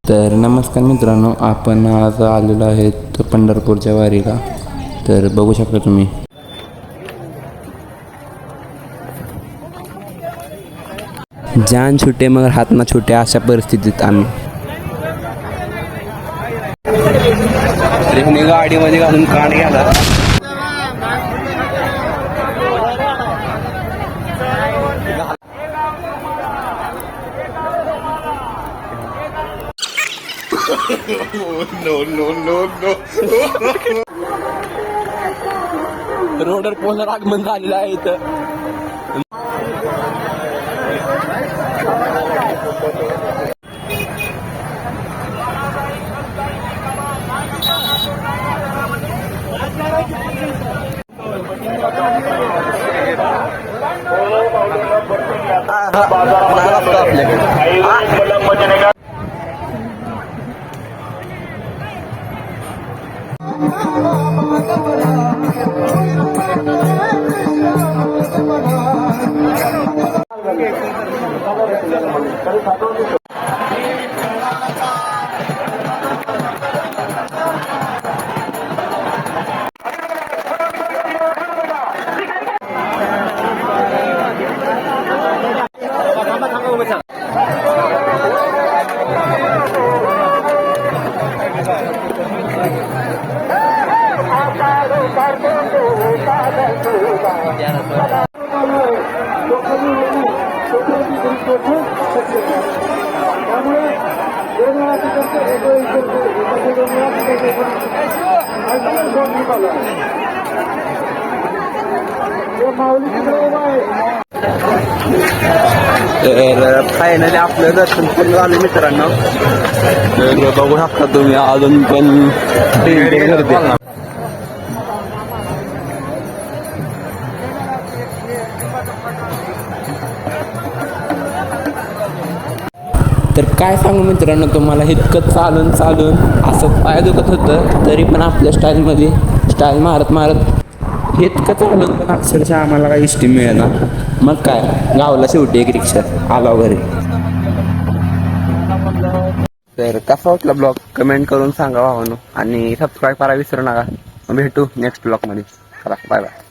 तर नमस्कार मित्रांनो, आपण आज आलेलो आहेत पंढरपूरच्या वारीला. तर बघू शकता तुम्ही. जान छुटे मगर हात ना छुटे अशा परिस्थितीत आम्ही गाडीमध्ये घालून कांड घ्याला. रोडवर पोहोचणार आगमन झालेलं आहे इथं. तर फायनली आपलं दर्शन पूर्ण झालं मित्रांनो. तर बघू शकता तुम्ही अजून पण गर्दी. तर काय सांगू मित्रांनो तुम्हाला, इतकं चालून असं पाय दुखत होतं, तरी पण आपल्या स्टाईल मारत इतकं चालून पण अक्षरशः आम्हाला काही इष्टी मिळेना. मग काय, गावला शेवटी एक रिक्षा आला घरी. तर कसा वाटला ब्लॉग कमेंट करून सांगा भावानो, आणि सबस्क्राईब करायला विसरू नका. भेटू नेक्स्ट ब्लॉगमध्ये. चला बाय बाय.